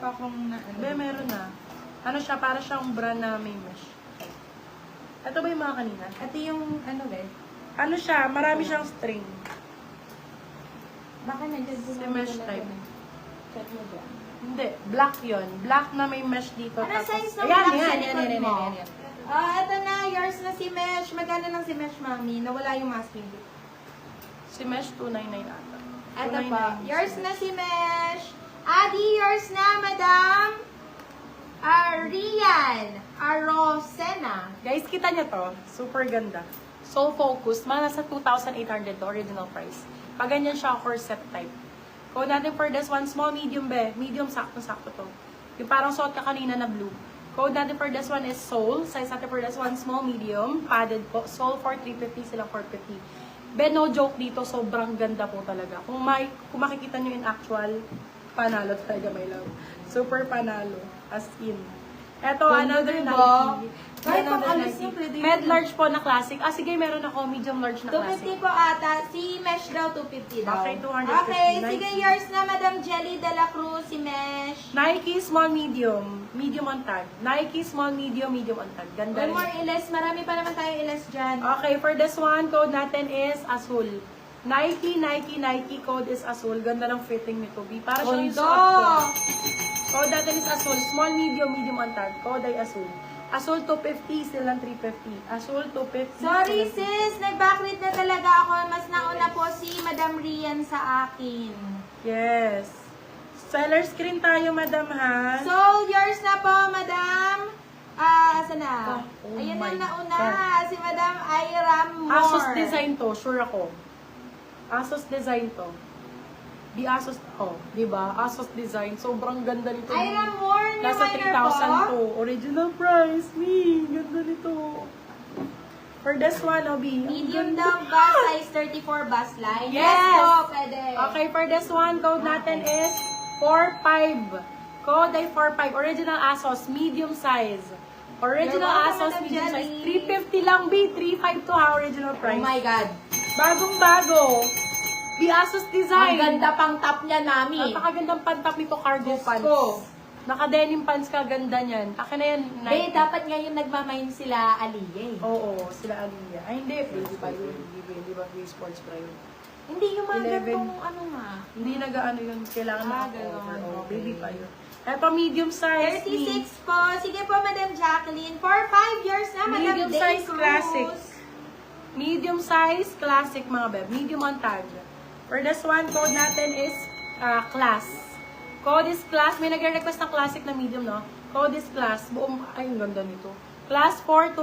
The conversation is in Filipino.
pa akong na ano. Be, meron na. Ano siya, para siyang brand na may mesh. Ito ba yung mga kanina? Ito yung ano be? Ano siya, marami siyang string. Baka nandiyan din Si mesh type. Check mo dyan. Hindi, black yon. Black na may mesh dito. Ano tapos- size ng Ayan, black yan, sa yan, likod yan, mo? yan, yan. Ito na, yours na si Mesh. Magkano lang si Mesh, mami? Nawala yung masking tape. Si mesh 299 ata. Ito 299 pa. si Yours mesh. na si Mesh. Adi, yours na, madam. Rian. Arosena. Guys, kita niyo to. Super ganda. So focused. Mga nasa 2,800 to, original price. Pag ganyan siya, corset type. Kung natin for this one, small, medium be. Medium, sakto-sakto to. Yung parang suot ka kanina na blue. Code natin for this one is sole. Size natin for this one, small, medium. Padded po. Sole for 350, sila 450. Be, no joke dito. Sobrang ganda po talaga. Kung makikita nyo in actual, panalo talaga, my love. Super panalo. As in. Eto, another Nike. Kahit pang Another alis Nike. yung pwede Med yun. large po na classic. Ah, sige, meron ako medium large na classic. 250 po ata. Si Mesh daw, 250 daw. Okay, 250. Okay, Nike. sige, yours na, Madam Jelly de la Cruz, si Mesh. Nike small, medium. Medium on tag. Nike small, medium on tag. Ganda One rin. more iles. Marami pa naman tayong iles dyan. Okay, for this one, code natin is Azul. Nike code is Azul. Ganda ng fitting nito, B. Para siyang yung Kondo! suot ko. Code natin is Azul. Small, medium on tag. Code ay Azul. Azul 250, silang 350. Azul 250. Sorry silang sis, nag-backread na talaga ako. Mas nauna po si Madam Rian sa akin. 350. Yes. Seller screen tayo, madam, ha? So, yours na po, Madam. Saan na? Oh Ayan my na nauna. God. Si Madam Ira Moore. Asus design to, sure ako. Asus design to. Di Asus, di ba? Asus design. Sobrang ganda nito. Ira Moore, new Nasa winner 3,000 po. to. Original price. Ganda nito. For this one, Obi. Medium daw, bus size 34 bus line. Yes! po, pwede. Okay, for this one, code natin is 45. Code ay 45. Original Asos, medium size. Original You're welcome, Asos, Madam medium size. Jelly. 350 lang, B. 352 ha, original Oh price. my God. Bagong-bago. The Asos design. Ang ganda pang top niya, Nami. Napakagandang pantap nito, cargo Diyos pants. ko. Naka-denim pants ka, ganda niyan. Akin na yan. Babe, dapat ngayon nagmamain sila Aliyah eh. Oo, sila Aliyah. Ay, hindi. Baby pa yun. Hindi ba free sports bra yun? Hindi yung mga 11. ganitong ano nga. Hindi nag-ano yun. Kailangan Ganon. maka-cover. Oo, Okay. baby pa yun. Eto, medium size. 36 po. Sige po, Madam Jacqueline. For 5 years na, Madam Medium Day size Cruz. classic. Medium size classic, mga beb. Medium on tag. For this one, code natin is class. Code is class. May nagre-request ng classic na medium, no? Code is class. Buong, ay, ang ganda nito. Class 4 to